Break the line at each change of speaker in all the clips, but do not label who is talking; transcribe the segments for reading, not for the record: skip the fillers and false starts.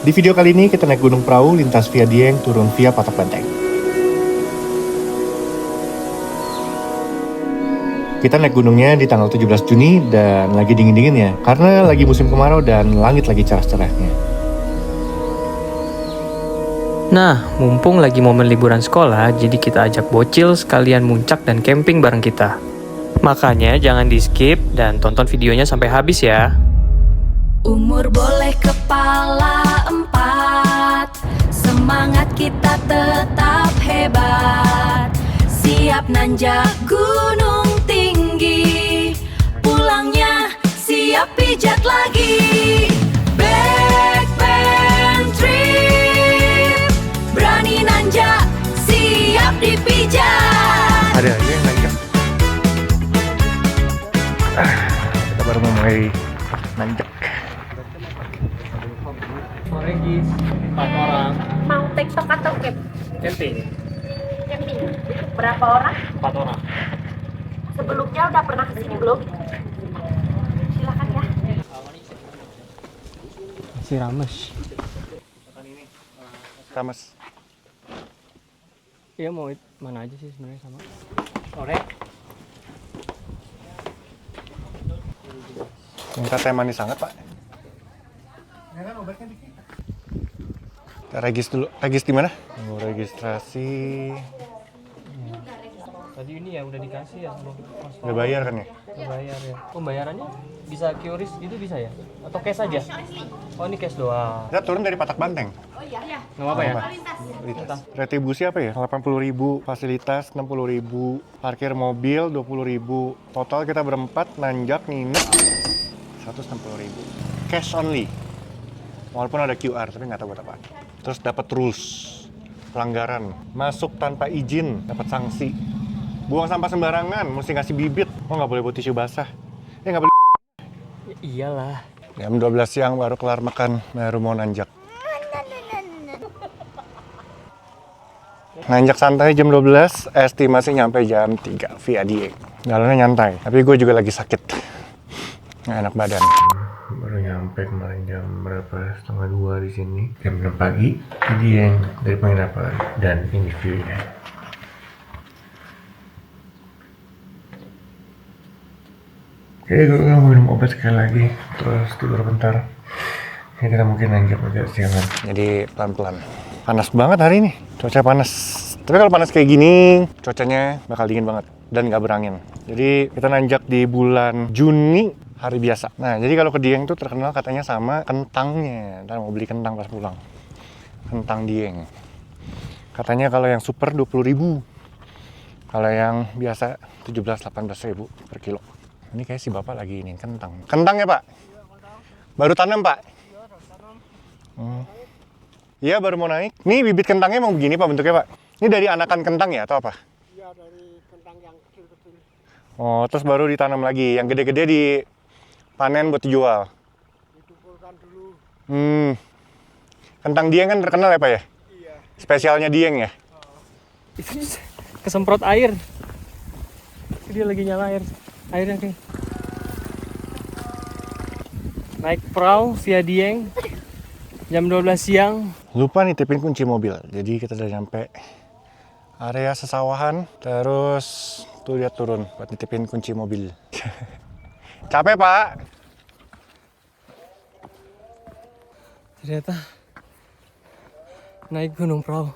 Di video kali ini kita naik gunung perahu lintas via Dieng turun via Patok Benteng. Kita naik gunungnya di tanggal 17 Juni dan lagi dingin-dinginnya karena lagi musim kemarau dan langit lagi cerah-cerahnya.
Nah, mumpung lagi momen liburan sekolah, jadi kita ajak bocil sekalian muncak dan camping bareng kita. Makanya jangan di-skip dan tonton videonya sampai habis ya.
Umur boleh kepala 4, semangat kita tetap hebat. Siap nanjak gunung tinggi, pulangnya siap pijat lagi. Backpack trip, berani nanjak, siap dipijat.
Ada aja yang nanjak. Kita baru mulai nanjak.
Sore guys, 4 orang.
Mau TikTok atau
Camping,
camping? Berapa orang?
4 orang.
Sebelumnya udah pernah kesini belum? Silakan ya.
Si Rames.
Rames.
Iya mau mana aja sih sebenarnya sama. Sore.
Minta teh manis sangat, Pak. Kita regis dulu. Regis di mana? Oh, registrasi.
Tadi ini ya udah dikasih ya sebelum masuk.
Udah bayar kan ya?
Udah bayar ya. Pembayarannya bisa QRIS gitu bisa ya? Atau cash aja? Oh ini cash doang.
Kita turun dari Patak Banteng.
Nggak apa-apa ya?
Fasilitas. Retribusi apa ya? 80.000, fasilitas 60.000, parkir mobil 20.000. Total kita berempat nanjak nginep 160.000. Cash only. Walaupun ada QR tapi nggak tahu buat apa. Terus dapat rules, pelanggaran, masuk tanpa izin dapat sanksi. Buang sampah sembarangan, mesti ngasih bibit. Oh nggak boleh buat tisu basah. Nggak boleh.
Ya, iyalah.
Jam 12 siang baru kelar makan, baru mau nanjak. Nanjak santai jam 12, estimasi nyampe jam 3 via Dieng. Jalannya nyantai, tapi gue juga lagi sakit. Nggak enak badan. Baru nyampe kemarin jam berapa? Setengah 2 di sini. Jam 6 pagi di Dieng dari penginapan dan ini view-nya. Oke, gue mau minum obat sekali lagi, terus tidur bentar. Ini kita mungkin nanjak agak siangan. Jadi pelan-pelan. Panas banget hari ini, cuaca panas. Tapi kalau panas kayak gini, cuacanya bakal dingin banget dan nggak berangin. Jadi kita nanjak di bulan Juni, hari biasa. Nah, jadi kalau ke Dieng tuh terkenal katanya sama kentangnya. Ntar mau beli kentang pas pulang. Kentang Dieng. Katanya kalau yang super 20.000. Kalau yang biasa 17-18.000 per kilo. Ini kayak si bapak lagi ini kentang. Kentang ya pak? Baru tanam pak? Iya baru mau naik. Nih bibit kentangnya mau begini pak bentuknya pak? Ini dari anakan kentang ya atau apa?
Iya dari kentang yang kecil-kecil.
Oh terus baru ditanam lagi. Yang gede-gede dipanen buat dijual.
Dikumpulkan dulu.
Kentang Dieng kan terkenal ya pak ya?
Iya.
Spesialnya Dieng ya?
Itu kesemprot air. Dia lagi nyala air. Airnya kayak naik perahu via Dieng jam 12 siang.
Lupa nitipin kunci mobil. Jadi kita udah nyampe area sesawahan. Terus tuh dia turun buat nitipin kunci mobil. Capek pak?
Ternyata naik gunung perahu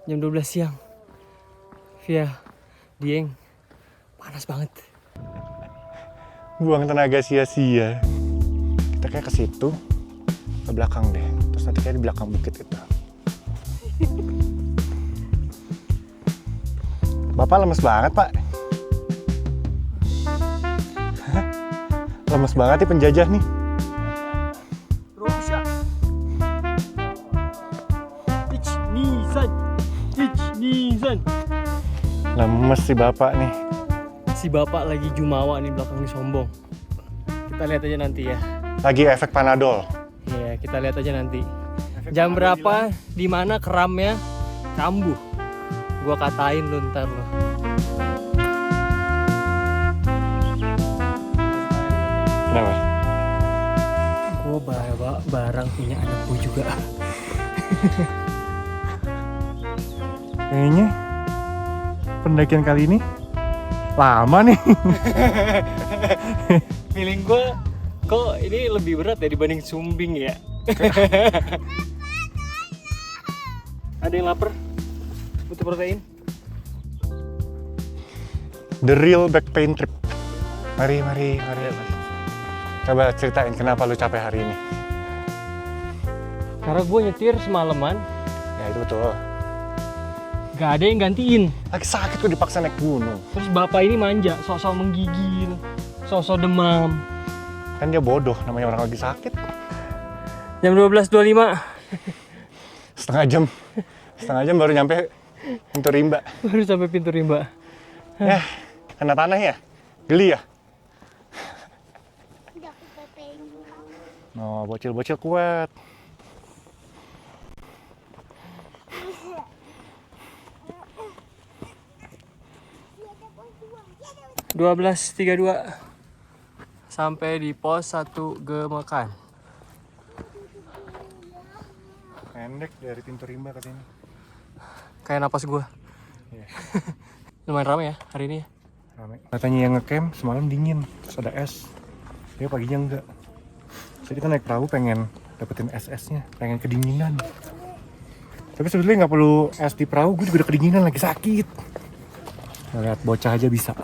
jam 12 siang via Dieng. Panas banget.
Buang tenaga sia-sia. Kita kayak ke situ, ke belakang deh. Terus nanti kayak di belakang bukit itu. Bapak lemes banget pak. Hah? Lemes banget nih penjajah nih.
Rusia. Nissan.
Lemes si bapak nih.
Si bapak lagi jumawa nih belakang nih sombong. Kita lihat aja nanti ya.
Lagi efek panadol.
Iya, kita lihat aja nanti. Jam berapa, di mana keramnya kambuh. Gua katain lu ntar lo.
Kenapa?
Gua gue bawa barang punya anak gue juga.
Kayaknya pendakian kali ini lama nih.
Feeling gue kok ini lebih berat ya dibanding Sumbing ya. Ada yang lapar? Butuh protein?
The real back pain trip. Mari. Coba ceritain kenapa lu capek hari ini.
Karena gue nyetir semalaman,
Ya itu betul.
gak ada yang gantiin.
Lagi sakit tuh dipaksa naik gunung.
Terus bapak ini manja, sok-sok menggigil, sok-sok demam.
Kan dia bodoh, namanya orang lagi sakit.
Jam 12.25
Setengah jam baru nyampe pintu rimba.
baru sampai pintu rimba.
Ya, kena tanah ya? Geli ya? Oh, bocil-bocil kuat.
.12.32 sampai di pos 1 Gemekan.
Pendek dari pintu rimba katanya.
Kayak napas gue.
Iya.
Lumayan ramai ya hari ini ya.
Rame. Katanya yang ngecamp semalam dingin, terus ada es. Dia paginya enggak. Jadi kita naik perahu pengen dapetin es-esnya, pengen kedinginan. Tapi sebetulnya nggak perlu es di perahu, gue juga udah kedinginan lagi sakit. Lihat bocah aja bisa.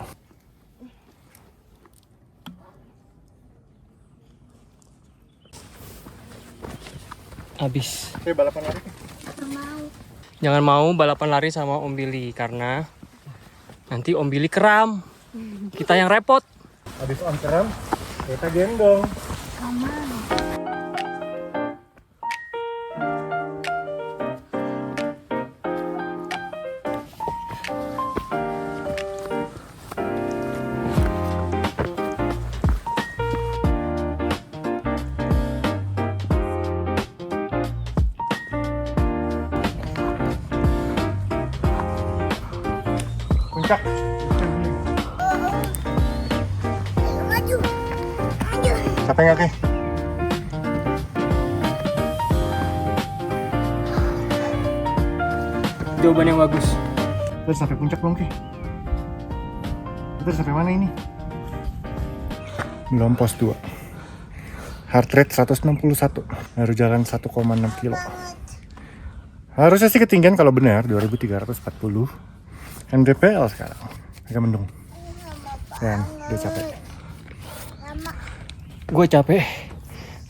Habis.
Oke, balapan lari.
Jangan mau balapan lari sama Om Billy karena nanti Om Billy keram. Kita yang repot.
Habis on keram, kita gendong. Puncak. Capek nggak, Ki?
Jawaban yang bagus.
Kita udah sampai puncak belum, Ki? Kita udah sampai mana ini? Belum, pos 2. Heart rate 161. Baru jalan 1,6 kilo. Harusnya sih ketinggian kalau benar 2340. NDPL sekarang. Agak mendung. Dan udah capek.
Gue capek.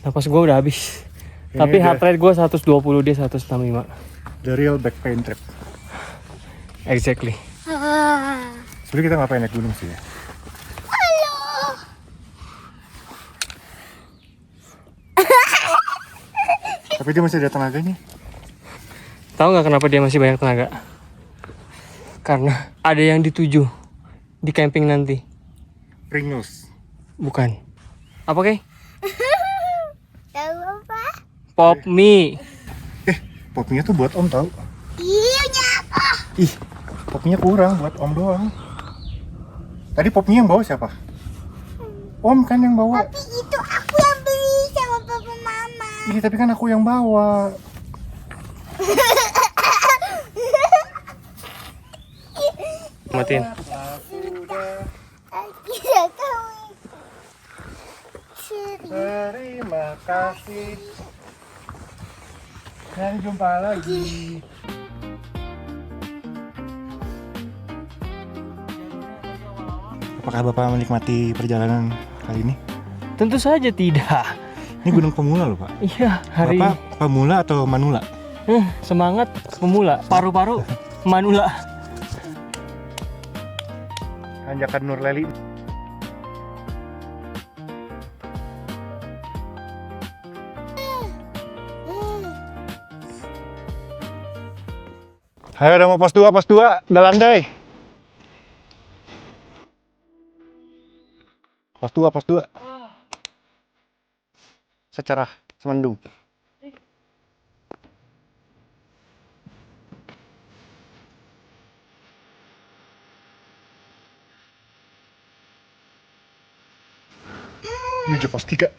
Napas gue udah habis.
Ini
Tapi
udah-
heart rate gue 120, dia 165.
The real back pain trip.
Exactly.
Sebenernya kita ngapain naik gunung sih ya? Tapi dia masih ada tenaganya.
Tahu nggak kenapa dia masih banyak tenaga? Karena ada yang dituju di camping nanti.
Pringles.
Bukan. Apa kek?
Tahu apa?
Pop mie.
Popnya tuh buat Om tau.
Iya apa?
Ih, popnya kurang buat Om doang. Tadi popnya yang bawa siapa? Om kan yang bawa.
Tapi itu aku yang beli sama papa mama.
Ih, tapi kan aku yang bawa.
Matiin.
Tidak tahu.
Terima kasih. Dan jumpa lagi. Apakah Bapak menikmati perjalanan kali ini?
Tentu saja tidak.
Ini gunung pemula loh, Pak.
Iya, hari
Bapak pemula atau manula?
semangat pemula, paru-paru manula.
Tanjakan Nurleli. Ayo udah mau pos 2, udah landai. Pos 2. Secara semendung. Menuju pos 3.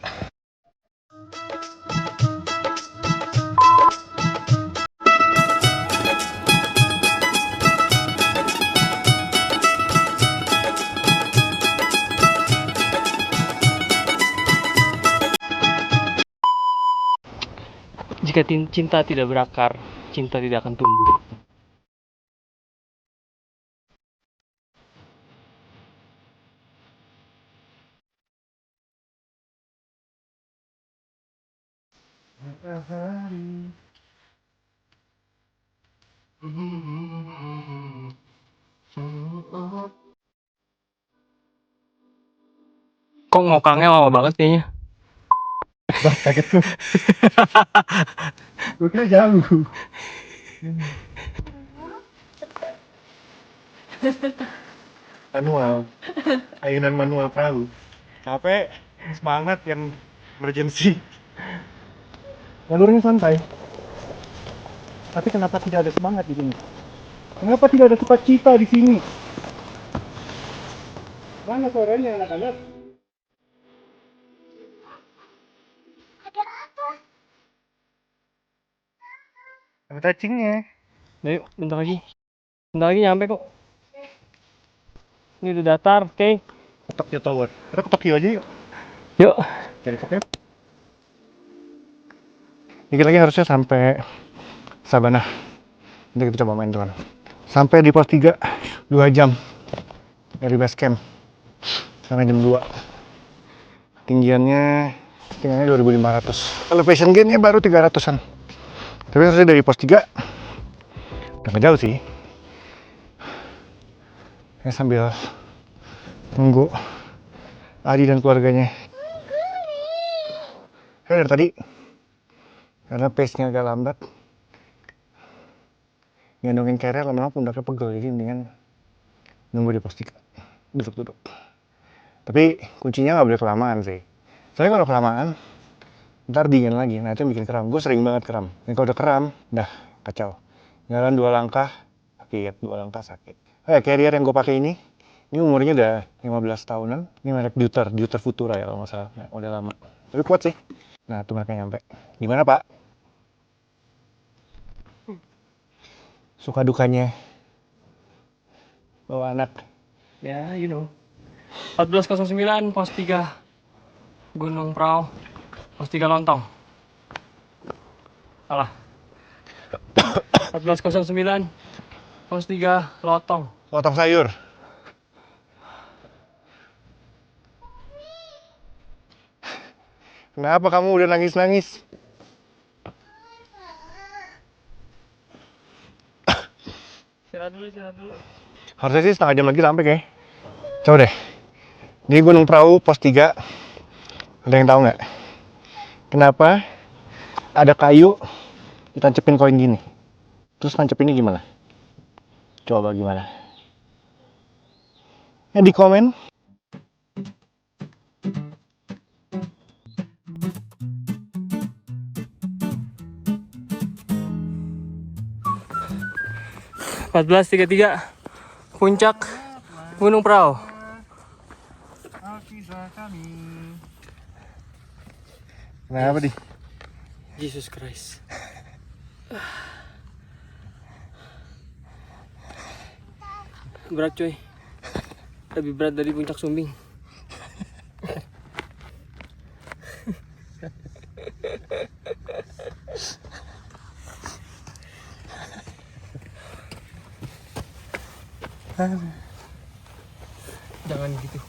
Jika cinta tidak berakar, cinta tidak akan tumbuh. Kok ngokangnya lama banget kayaknya?
Kaget tuh. Gue kira jauh. Manual. Ayunan manual perahu. Capek, semangat yang emergency. Jalurnya santai. Tapi kenapa tidak ada semangat di sini? Kenapa tidak ada sukacita di sini? Mana suaranya anak-anak? Ada cacingnya.
Ayo, bentar lagi. Bentar lagi nyampe kok. Ini udah datar, oke?
Ke Tokyo Tower. Kita ke Tokyo aja yuk.
Yuk.
Cari Tokyo. Dikit lagi harusnya sampai Sabana. Nanti kita coba main tuan. Sampai di pos 3 2 jam dari base camp sampai jam 2. Tinggiannya 2500. Elevation gain-nya baru 300-an. Tapi harusnya dari pos 3 udah gak jauh sih. Ya sambil nunggu Adi dan keluarganya. Saya dari tadi karena pace-nya agak lambat, gendongin carrier lama-lama pundaknya pegel, jadi mendingan nunggu di pos 3 duduk-duduk. Tapi kuncinya nggak boleh kelamaan sih, soalnya kalau kelamaan ntar dingin lagi, nah itu yang bikin kram. Gue sering banget kram, dan kalau udah kram dah kacau. Jalan 2 langkah sakit, 2 langkah sakit. Carrier yang gue pakai ini umurnya udah 15 tahunan. Ini merek Deuter Futura ya kalau nggak salah, nah, udah lama, tapi kuat sih. Nah tuh mereka nyampe. Gimana Pak? Suka dukanya bawa anak?
Ya, you know. 1409, pos 3 Gunung Prau, pos 3 Lontong. Salah. 1409, pos 3 Lotong.
Potong sayur. Kenapa kamu udah nangis-nangis?
Istirahat dulu.
Harusnya sih setengah jam lagi sampai kayak. Coba deh. Di Gunung Prau pos 3. Ada yang tahu nggak? Kenapa ada kayu ditancepin koin gini? Terus nancepinnya gimana? Coba gimana? Ya di komen.
Empat 14.33 Puncak Gunung Prau.
Kenapa di?
Jesus Christ. Berat coy. Lebih berat dari puncak Sumbing. Jangan gitu.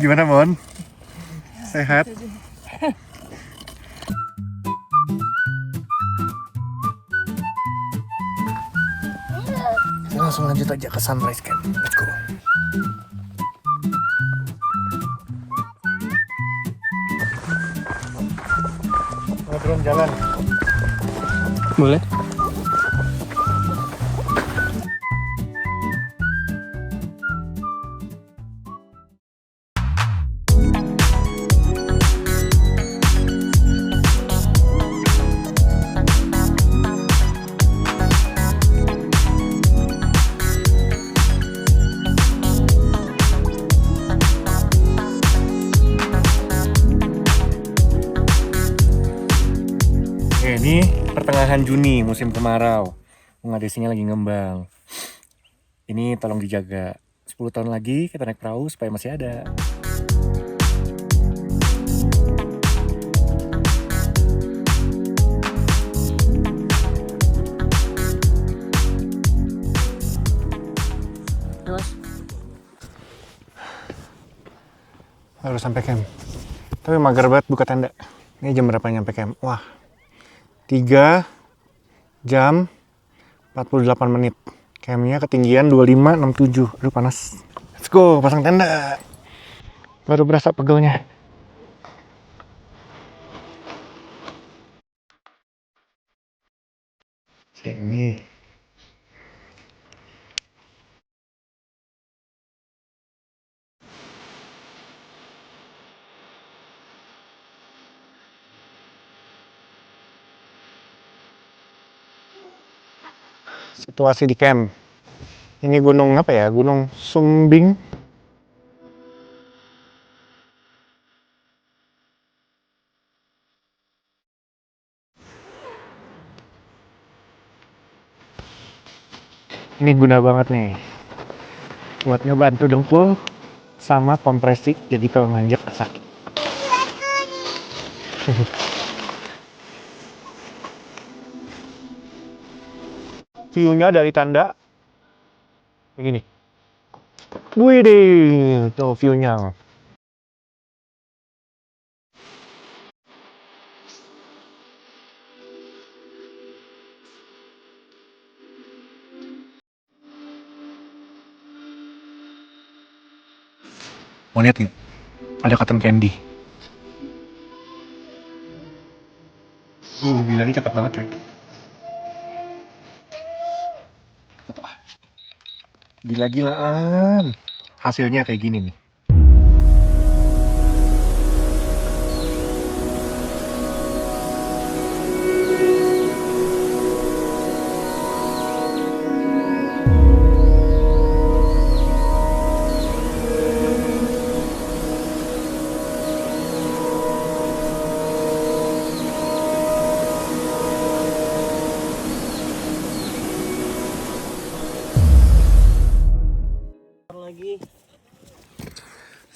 Gimana Mon? Sehat? Kita langsung lanjut aja ke sunrise camp. Let's go. Mau turun jalan?
Boleh?
Oke, ini pertengahan Juni, musim kemarau. Bunga desinya lagi ngembang. Ini tolong dijaga. 10 tahun lagi kita naik perahu supaya masih ada. Baru sampai camp. Tapi mager banget buka tenda. Ini jam berapa nyampe camp? Wah, 3 jam 48 menit. Campnya ketinggian 2567. Aduh panas. Let's go, pasang tenda. Baru berasa pegelnya. Sini. Situasi di camp. Ini gunung apa ya? Gunung Sumbing. Ini guna banget nih. Buat ngebantu dengkul sama kompresi. Jadi kalau nanjak sakit. View-nya dari tenda begini. Widih, tuh view-nya. Mau lihat nih? Ada cotton candy. Gilanya cepet banget coy. Gila-gilaan. Hasilnya kayak gini nih.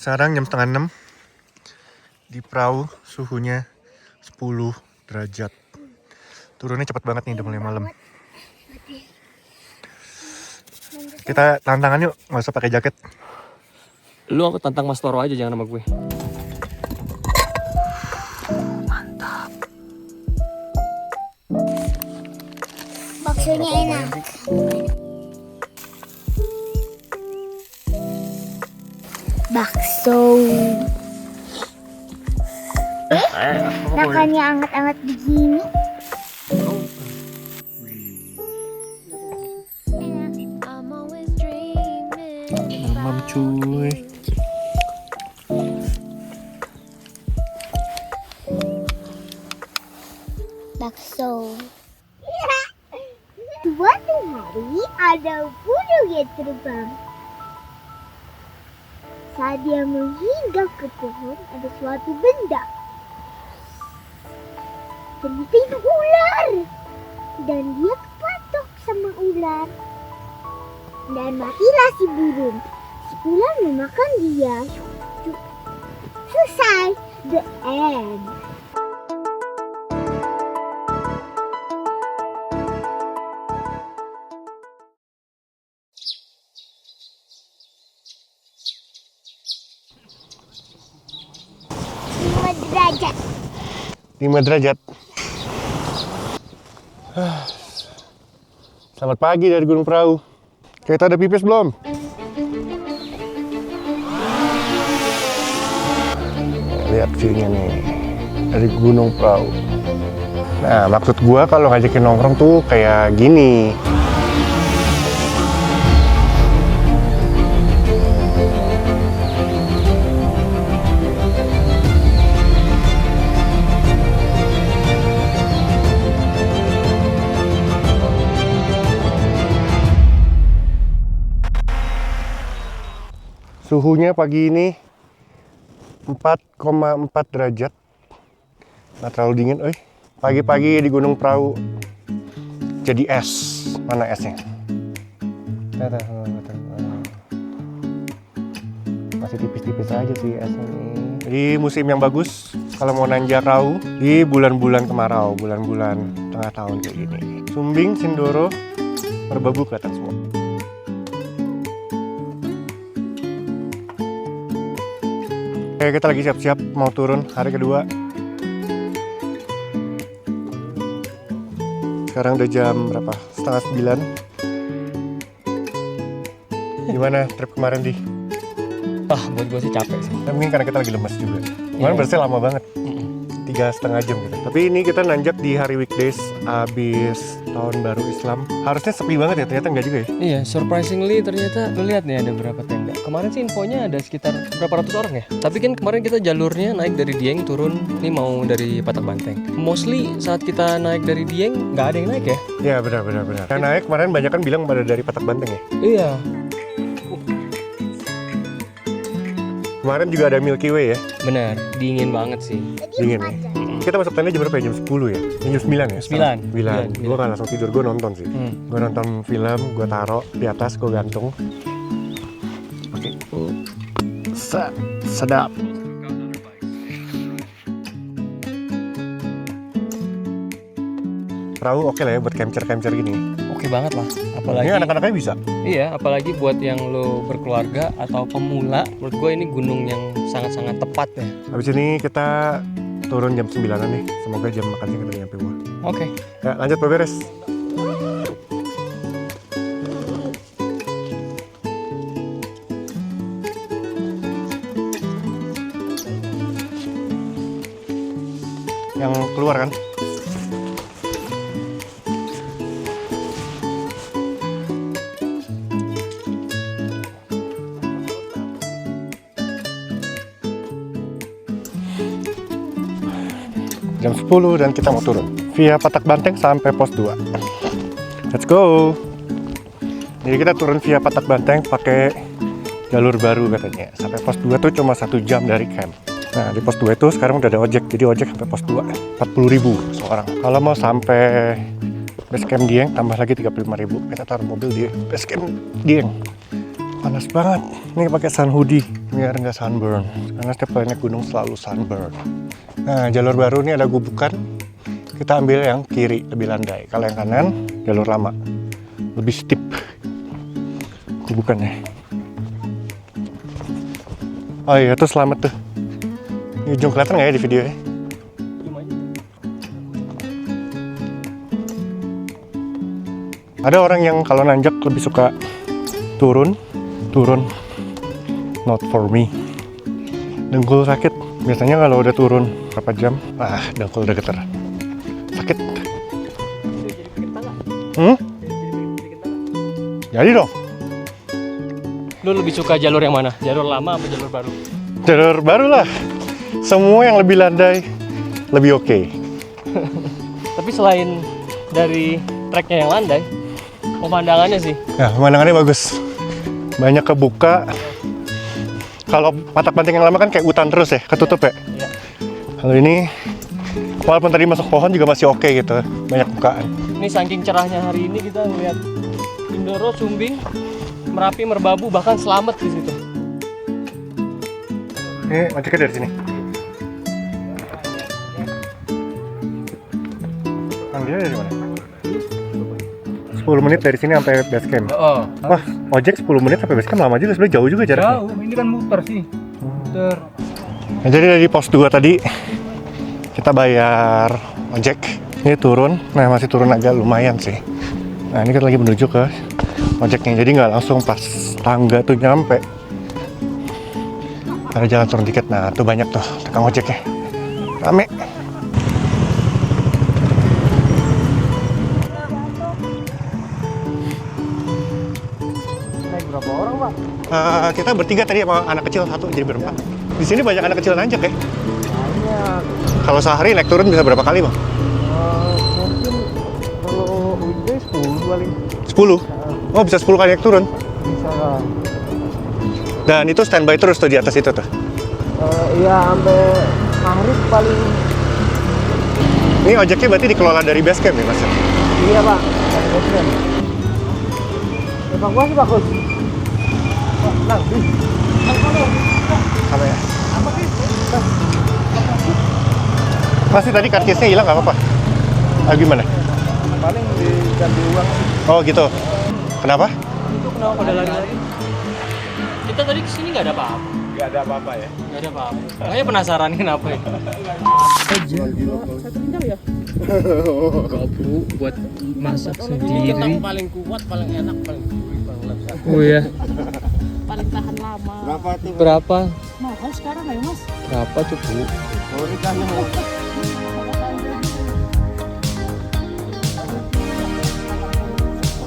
Sekarang jam setengah 6. Di perahu suhunya 10 derajat. Turunnya cepet banget nih, udah mulai malam. Kita tantangan yuk, nggak usah pakai jaket.
Lu aku tantang Mas Toro aja, jangan sama gue.
Baksonya enak. Bakso. Makannya anget-anget begini.
I'm always dreaming.
Mamam cuy.
Bakso. Suatu hari ada burung yang terbang. Saat dia menghingga ke pohon, ada suatu benda. Ternyata itu ular. Dan dia kepatok sama ular. Dan matilah si burung. Si ular memakan dia. Selesai. The end. Derajat.
5 derajat. Selamat pagi dari Gunung Perahu. Kita ada pipis belum? Lihat view-nya nih dari Gunung Perahu. Nah, maksud gua kalau ngajakin nongkrong tuh kayak gini. Suhunya pagi ini 4,4 derajat. Nggak terlalu dingin, Pagi-pagi di Gunung Prau jadi es. Mana esnya? Masih tipis-tipis aja sih esnya nih. Jadi musim yang bagus kalau mau nanjak Rau di bulan-bulan kemarau, bulan-bulan tengah tahun kayak gini. Sumbing, Sindoro, Merbabu kelihatan semua. Oke, kita lagi siap-siap mau turun hari kedua. Sekarang udah jam berapa? 8:30. Gimana trip kemarin, Di?
Buat gue sih capek sih.
Ya, mungkin karena kita lagi lemas juga. Kemarin berarti lama banget. 3,5 jam gitu. Tapi ini kita nanjak di hari weekdays abis tahun baru Islam. Harusnya sepi banget ya, ternyata enggak juga ya.
Iya, surprisingly ternyata lu lihat nih ada berapa tenda. Kemarin sih infonya ada sekitar berapa ratus orang ya. Tapi kan kemarin kita jalurnya naik dari Dieng turun nih mau dari Patak Banteng. Mostly saat kita naik dari Dieng nggak ada yang naik ya.
Iya benar. Yang naik kemarin banyak kan bilang pada dari Patak Banteng ya.
Iya.
Kemarin juga ada Milky Way ya.
Benar, dingin banget sih.
Dingin ya. Kita masuk tenda jam berapa ya? Jam 10 ya? Jam 9 ya?
9.
Gue kan langsung tidur, gue nonton sih. Gue nonton film, gue taruh di atas, gue gantung. Oke. Sedap. Perahu oke lah ya buat camper gini.
Oke banget lah. Apalagi
Ini anak-anaknya bisa.
Iya, apalagi buat yang lo berkeluarga atau pemula, menurut gue ini gunung yang sangat-sangat tepat ya.
Habis ini kita turun jam 9-an nih. Semoga jam makan siang kita nyampe rumah.
Oke.
Ya, lanjut beres. Yang keluar kan? Jam 10 dan kita mau turun via Patak Banteng sampai pos 2. Let's go. Jadi kita turun via Patak Banteng pakai jalur baru katanya. Sampai pos 2 tuh cuma 1 jam dari camp. Nah di pos 2 itu sekarang udah ada ojek. Jadi ojek sampai pos 2 40.000 seorang. Kalau mau sampai base camp Dieng tambah lagi 35.000. Kita taruh mobil di base camp Dieng. Panas banget. Ini pakai sun hoodie biar nggak sunburn. Karena setiap kali naik gunung selalu sunburn. Nah, jalur baru ini ada gubukan. Kita ambil yang kiri, lebih landai. Kalau yang kanan, jalur lama. Lebih steep gubukannya. Oh iya, tuh selamat tuh. Ini ujung kelihatan nggak ya di video ya? Ada orang yang kalau nanjak lebih suka turun. Not for me. Dengkul sakit. Biasanya kalau udah turun berapa jam, dengkul udah getar. Sakit. Jadi dong.
Lu lebih suka jalur yang mana? Jalur lama atau jalur baru?
Jalur baru lah. Semua yang lebih landai, lebih oke.
Tapi selain dari treknya yang landai, pemandangannya sih.
Ya, pemandangannya bagus. Banyak kebuka. Kalau Patak Banteng yang lama kan kayak hutan terus ya, ketutup ya.
Iya.
Kalau ini, walaupun tadi masuk pohon juga masih oke gitu, banyak bukaan.
Ini saking cerahnya hari ini kita ngeliat Sindoro, Sumbing, Merapi, Merbabu, bahkan Slamet di situ.
Ini ojeknya dari sini. Dia dari mana? 10 menit dari sini sampai base camp.
Oh,
Wah, ojek 10 menit sampai base camp lama juga, sebenarnya jauh juga jaraknya.
jauh. Ini kan muter sih. Muter.
Nah, jadi dari pos 2 tadi kita bayar ojek. Ini turun, nah masih turun agak lumayan sih. Nah ini kita lagi menuju ke ojeknya, jadi nggak langsung pas tangga tuh nyampe. Ada jalan turun dikit, nah tuh banyak tuh tukang ojeknya. Rame.
Berapa orang, Pak?
Kita bertiga tadi sama anak kecil satu, jadi berempat. Di sini banyak anak kecil nanjak ya?
Banyak.
Kalau sehari naik turun bisa berapa kali, Bang?
Mungkin kalau weekday 10 kali.
10? Oh, bisa 10 kali naik turun?
Bisa lah.
Dan itu standby terus tuh di atas itu tuh?
Iya, sampai maghrib paling.
Ini ojeknya berarti dikelola dari base camp ya Mas?
Iya Pak, dari Boston. Evakuasi bagus. Nah,
Apa ya? Masih tadi karcisnya hilang nggak apa-apa? Gimana?
paling diganti uang.
Oh gitu. Kenapa?
Itu kenapa pada lari-lari? Kita tadi kesini nggak ada apa-apa.
Nggak ada apa-apa ya.
Nggak ada apa-apa. Makanya penasaran kenapa ya? Kau buat masak sendiri.
paling kuat, paling enak, paling gurih, paling lezat.
Oh iya.
Paling tahan lama.
Berapa tuh?
Berapa?
Mahal sekarang ayo mas.
Berapa tuh Bu?
Sorry kan.